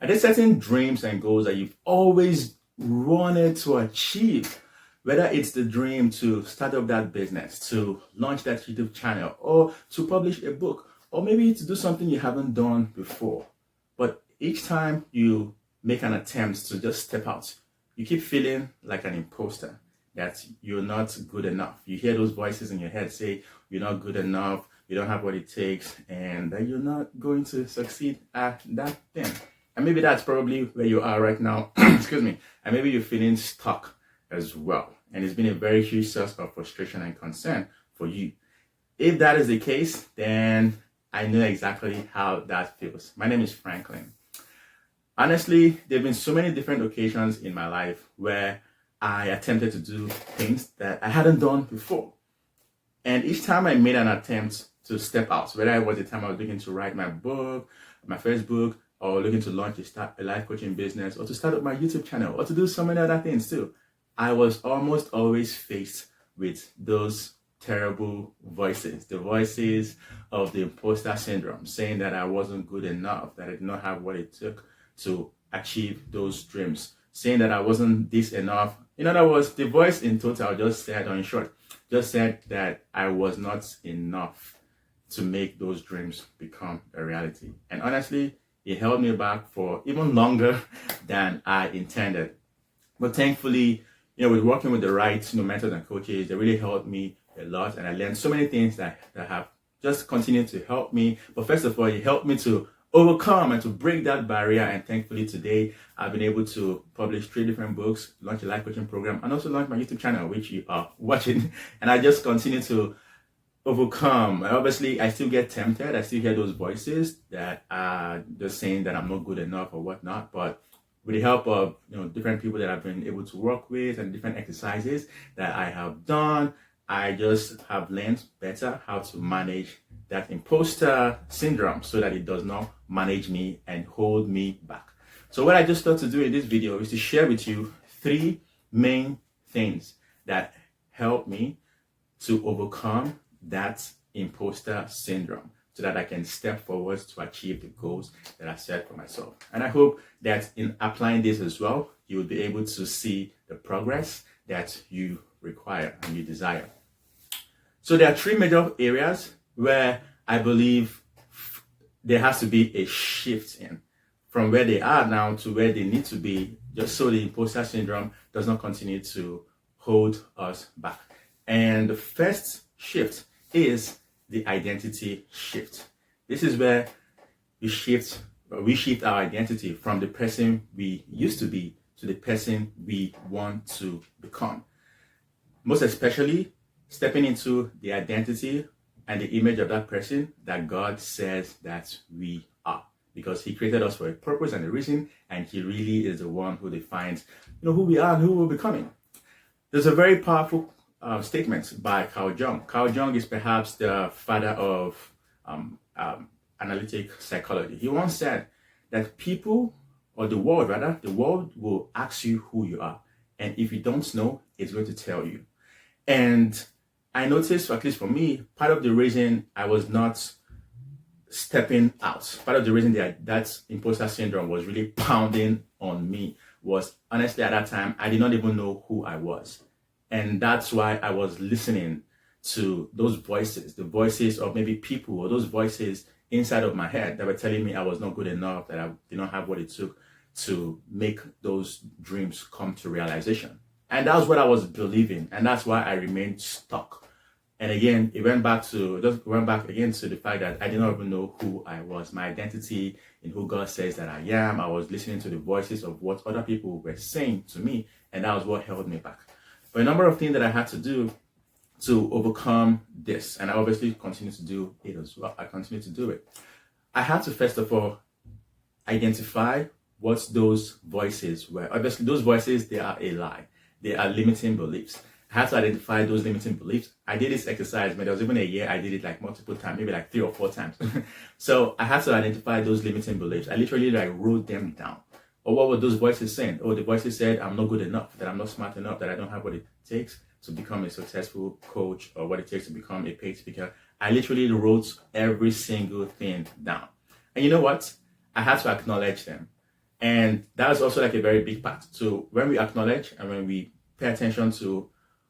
Are there certain dreams and goals that you've always wanted to achieve? Whether it's the dream to start up that business, to launch that YouTube channel, or to publish a book, or maybe to do something you haven't done before. But each time you make an attempt to just step out, you keep feeling like an imposter, that you're not good enough. You hear those voices in your head say, you're not good enough, you don't have what it takes, and that you're not going to succeed at that thing. And maybe that's probably where you are right now. Excuse me. And maybe you're feeling stuck as well. And it's been a very huge source of frustration and concern for you. If that is the case, then I know exactly how that feels. My name is Franklin. Honestly, there have been so many different occasions in my life where I attempted to do things that I hadn't done before. And each time I made an attempt to step out, whether it was the time I was looking to write my book, my first book, or looking to launch a life coaching business, or to start up my YouTube channel, or to do so many other things too, I was almost always faced with those terrible voices, the voices of the imposter syndrome, saying that I wasn't good enough, that I did not have what it took to achieve those dreams, saying that I wasn't this enough. In other words, the voice in total just said, or in short, just said that I was not enough to make those dreams become a reality. And honestly, it held me back for even longer than I intended. But thankfully, with working with the right mentors and coaches, they really helped me a lot. And I learned so many things that have just continued to help me. But first of all, it helped me to overcome and to break that barrier. And thankfully today, I've been able to publish 3 different books, launch a life coaching program, and also launch my YouTube channel, which you are watching. And I just continue to overcome. And obviously, I still get tempted. I still hear those voices that are just saying that I'm not good enough or whatnot. But with the help of different people that I've been able to work with and different exercises that I have done, I just have learned better how to manage that imposter syndrome so that it does not manage me and hold me back. So what I just thought to do in this video is to share with you 3 main things that help me to overcome that imposter syndrome so that I can step forward to achieve the goals that I set for myself. And I hope that in applying this as well, you will be able to see the progress that you require and you desire. So there are 3 major areas where I believe there has to be a shift in from where they are now to where they need to be, just so the imposter syndrome does not continue to hold us back. And the first shift is the identity shift. This is where we shift our identity from the person we used to be to the person we want to become. Most especially, stepping into the identity and the image of that person that God says that we are. Because He created us for a purpose and a reason, and He really is the one who defines who we are and who we're becoming. There's a very powerful statement by Carl Jung. Carl Jung is perhaps the father of analytic psychology. He once said that people, or the world rather, the world will ask you who you are. And if you don't know, it's going to tell you. And I noticed, at least for me, part of the reason I was not stepping out, part of the reason that imposter syndrome was really pounding on me was, honestly, at that time, I did not even know who I was. And that's why I was listening to those voices, the voices of maybe people, or those voices inside of my head that were telling me I was not good enough, that I did not have what it took to make those dreams come to realization. And that's what I was believing. And that's why I remained stuck. And again, it went back again to the fact that I did not even know who I was, my identity in who God says that I am. I was listening to the voices of what other people were saying to me, and that was what held me back. But a number of things that I had to do to overcome this, and I obviously continue to do it as well. I continue to do it. I had to first of all identify what those voices were. Obviously, those voices, they are a lie. They are limiting beliefs. I had to identify those limiting beliefs. I did this exercise, but there was even a year I did it like multiple times, maybe like 3 or 4 times. So I had to identify those limiting beliefs. I literally wrote them down. Or what were those voices saying? Oh, the voices said I'm not good enough, that I'm not smart enough, that I don't have what it takes to become a successful coach, or what it takes to become a paid speaker. I literally wrote every single thing down. And you know what? I had to acknowledge them. And that's also like a very big part. So when we acknowledge and when we pay attention to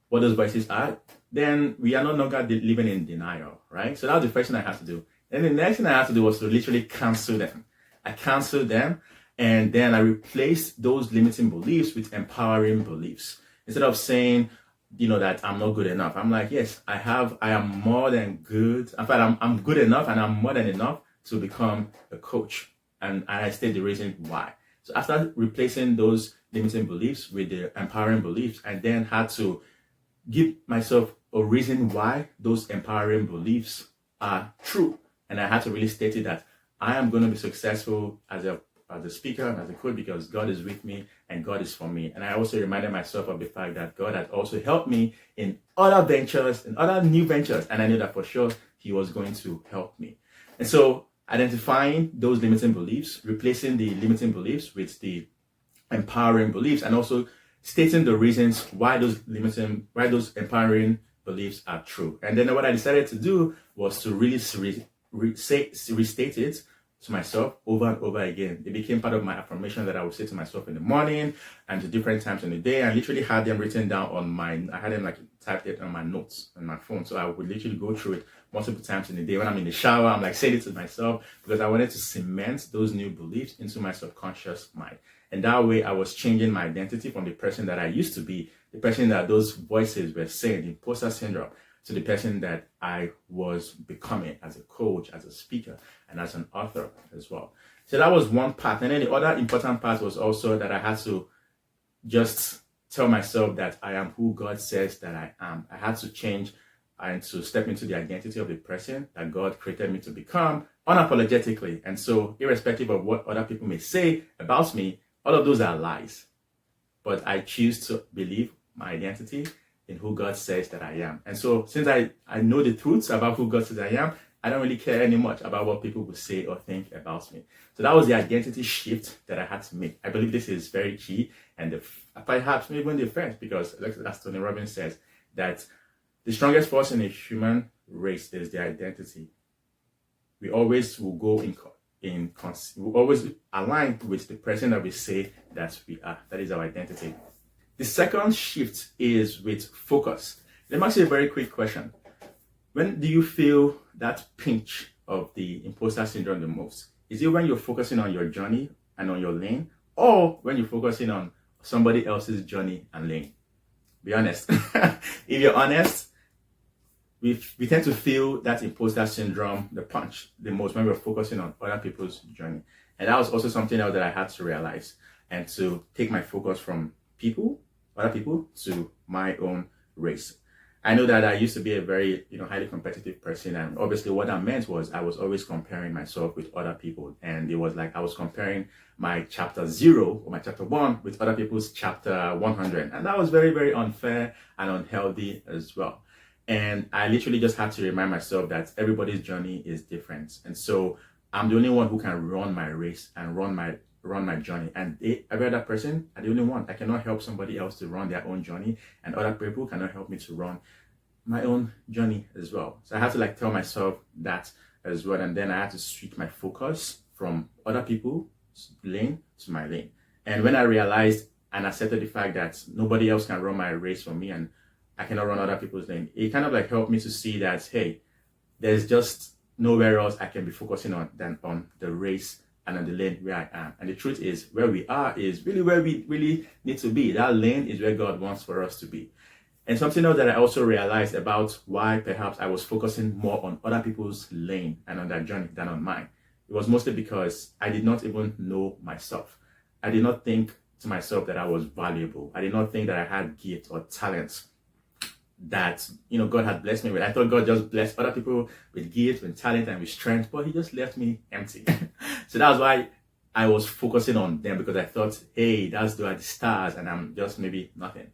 what those voices are, then we are no longer living in denial, right? So that was the first thing I had to do. And the next thing I had to do was to literally cancel them. I canceled them, and then I replaced those limiting beliefs with empowering beliefs. Instead of saying, that I'm not good enough, I'm like, yes, I am more than good. In fact, I'm good enough, and I'm more than enough to become a coach. And I state the reason why. So after replacing those limiting beliefs with the empowering beliefs, I then had to give myself a reason why those empowering beliefs are true. And I had to really state it that I am going to be successful as a speaker and as a coach because God is with me and God is for me. And I also reminded myself of the fact that God had also helped me in other ventures, in other new ventures. And I knew that for sure He was going to help me. And so identifying those limiting beliefs, replacing the limiting beliefs with the empowering beliefs, and also stating the reasons why those empowering beliefs are true. And then what I decided to do was to really restate it to myself over and over again. It became part of my affirmation that I would say to myself in the morning and to different times in the day. I literally had them written down I had them typed it on my notes on my phone. So I would literally go through it multiple times in the day. When I'm in the shower, I'm saying it to myself because I wanted to cement those new beliefs into my subconscious mind. And that way I was changing my identity from the person that I used to be, the person that those voices were saying, the imposter syndrome, to the person that I was becoming as a coach, as a speaker, and as an author as well. So that was one part. And then the other important part was also that I had to just tell myself that I am who God says that I am. I had to change and to step into the identity of the person that God created me to become unapologetically. And so irrespective of what other people may say about me, all of those are lies. But I choose to believe my identity in who God says that I am. And so since I know the truths about who God says I am, I don't really care any much about what people will say or think about me. So that was the identity shift that I had to make. I believe this is very key and perhaps even the first, because as Tony Robbins says, that the strongest force in the human race is the identity. We always will go we always align with the person that we say that we are. That is our identity. The second shift is with focus. Let me ask you a very quick question. When do you feel that pinch of the imposter syndrome the most? Is it when you're focusing on your journey and on your lane, or when you're focusing on somebody else's journey and lane? Be honest. If you're honest, we tend to feel that imposter syndrome, the punch, the most when we're focusing on other people's journey. And that was also something else that I had to realize and to take my focus from other people, to my own race. I know that I used to be a very, highly competitive person. And obviously what that meant was I was always comparing myself with other people. And it was like I was comparing my chapter 0 or my chapter 1 with other people's chapter 100. And that was very, very unfair and unhealthy as well. And I literally just had to remind myself that everybody's journey is different. And so I'm the only one who can run my race and run my journey. And every other person are the only one. I cannot help somebody else to run their own journey, and other people cannot help me to run my own journey as well. So I had to tell myself that as well. And then I had to switch my focus from other people's lane to my lane. And when I realized and accepted the fact that nobody else can run my race for me and I cannot run other people's lane, it kind of helped me to see that, hey, there's just nowhere else I can be focusing on than on the race and on the lane where I am. And the truth is, where we are is really where we really need to be. That lane is where God wants for us to be. And something else that I also realized about why perhaps I was focusing more on other people's lane and on their journey than on mine, it was mostly because I did not even know myself. I did not think to myself that I was valuable. I did not think that I had gifts or talents that God had blessed me with. I thought God just blessed other people with gifts, with talent, and with strength, but He just left me empty. So that's why I was focusing on them, because I thought, hey, that's the stars, and I'm just maybe nothing.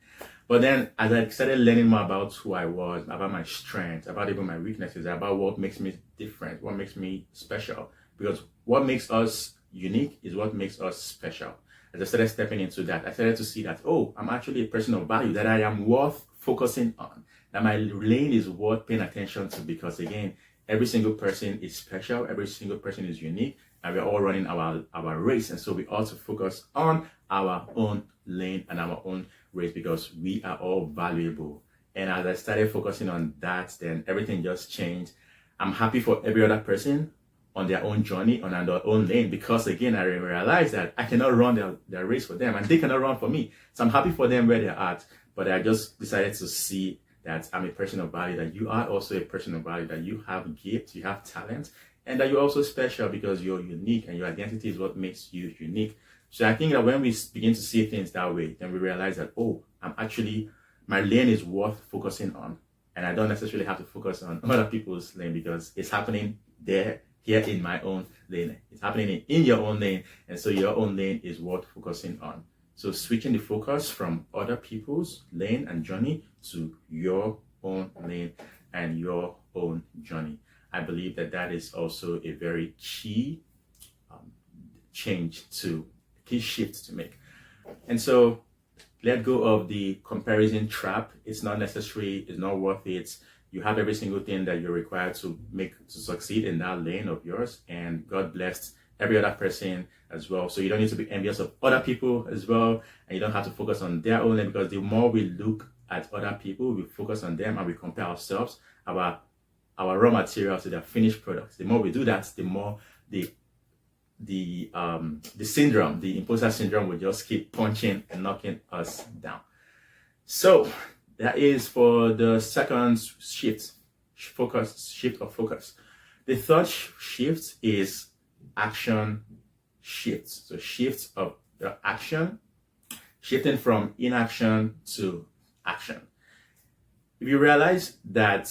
But then as I started learning more about who I was, about my strengths, about even my weaknesses, about what makes me different, what makes me special, because what makes us unique is what makes us special. As I started stepping into that, I started to see that, oh, I'm actually a person of value, that I am worth focusing on, that my lane is worth paying attention to, because again, every single person is special, every single person is unique, and we're all running our race. And so we ought to focus on our own lane and our own race, because we are all valuable. And as I started focusing on that, then everything just changed. I'm happy for every other person on their own journey, on their own lane, because again, I realized that I cannot run their race for them and they cannot run for me. So I'm happy for them where they're at, but I just decided to see that I'm a person of value, that you are also a person of value, that you have gifts, you have talent, and that you're also special because you're unique, and your identity is what makes you unique. So I think that when we begin to see things that way, then we realize that, oh, my lane is worth focusing on. And I don't necessarily have to focus on other people's lane, because it's happening here in my own lane. It's happening in your own lane. And so your own lane is worth focusing on. So switching the focus from other people's lane and journey to your own lane and your own journey. I believe that is also a very key key shift to make. And so let go of the comparison trap. It's not necessary. It's not worth it. You have every single thing that you're required to succeed in that lane of yours. And God blessed every other person as well. So you don't need to be envious of other people as well. And you don't have to focus on their own lane, because the more we look at other people, we focus on them and we compare ourselves, our raw materials to their finished products. The more we do that, the more the syndrome, the imposter syndrome, will just keep punching and knocking us down. So that is for the second shift of focus. The third shift is action shift. So shift of the action, shifting from inaction to action. If you realize that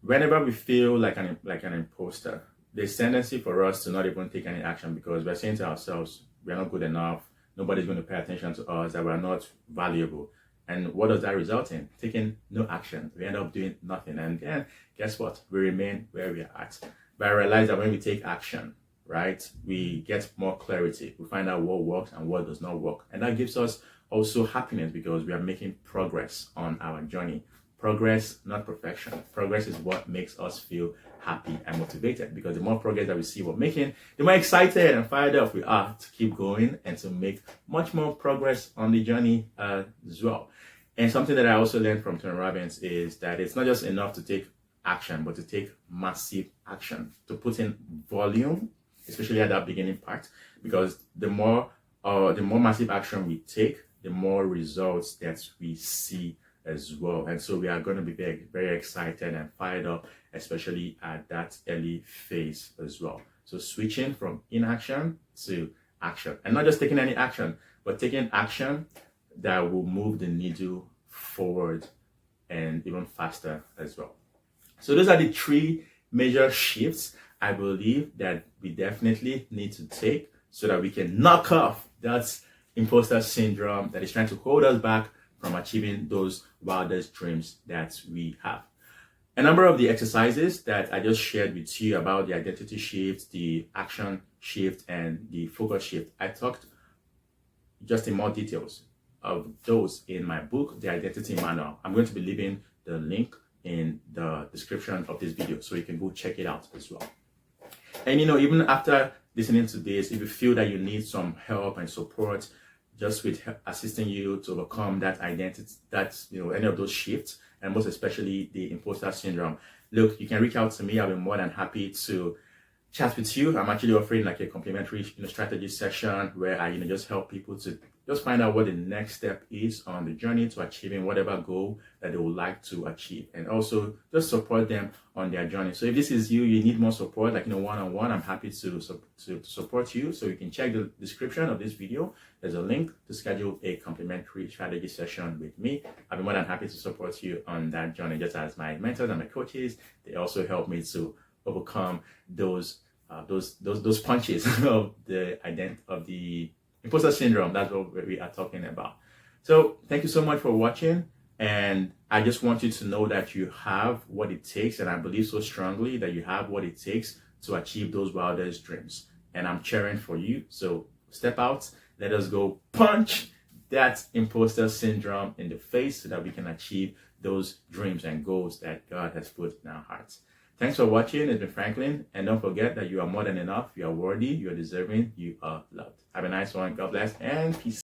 whenever we feel like an imposter, there's tendency for us to not even take any action, because we're saying to ourselves, we're not good enough, nobody's going to pay attention to us, that we're not valuable. And what does that result in? Taking no action. We end up doing nothing. And then guess what? We remain where we are at. But I realize that when we take action, right, we get more clarity. We find out what works and what does not work. And that gives us also happiness, because we are making progress on our journey. Progress, not perfection. Progress is what makes us feel happy and motivated, because the more progress that we see we're making, the more excited and fired up we are to keep going and to make much more progress on the journey as well. And something that I also learned from Tony Robbins is that it's not just enough to take action, but to take massive action, to put in volume, especially at that beginning part, because the more massive action we take, the more results that we see as well. And so we are going to be very, very excited and fired up, especially at that early phase as well. So switching from inaction to action, and not just taking any action, but taking action that will move the needle forward and even faster as well. So those are the three major shifts I believe that we definitely need to take so that we can knock off that imposter syndrome that is trying to hold us back from achieving those wildest dreams that we have. A number of the exercises that I just shared with you about the identity shift, the action shift, and the focus shift, I talked just in more details of those in my book, The Identity Manual. I'm going to be leaving the link in the description of this video so you can go check it out as well. And even after listening to this, if you feel that you need some help and support just with assisting you to overcome that identity, any of those shifts, and most especially the imposter syndrome, look, you can reach out to me. I'll be more than happy to chat with you. I'm actually offering like a complimentary strategy session where I just help people to just find out what the next step is on the journey to achieving whatever goal that they would like to achieve, and also just support them on their journey. So if this is you need more support, like one-on-one, I'm happy to support you. So you can check the description of this video. There's a link to schedule a complimentary strategy session with me. I'll be more than happy to support you on that journey, just as my mentors and my coaches, they also help me to overcome those punches of the imposter syndrome. That's what we are talking about. So thank you so much for watching, and I just want you to know that you have what it takes, and I believe so strongly that you have what it takes to achieve those wildest dreams, and I'm cheering for you. So step out, let us go punch that imposter syndrome in the face so that we can achieve those dreams and goals that God has put in our hearts. Thanks for watching. It's been Franklin. And don't forget that you are more than enough. You are worthy. You are deserving. You are loved. Have a nice one. God bless and peace.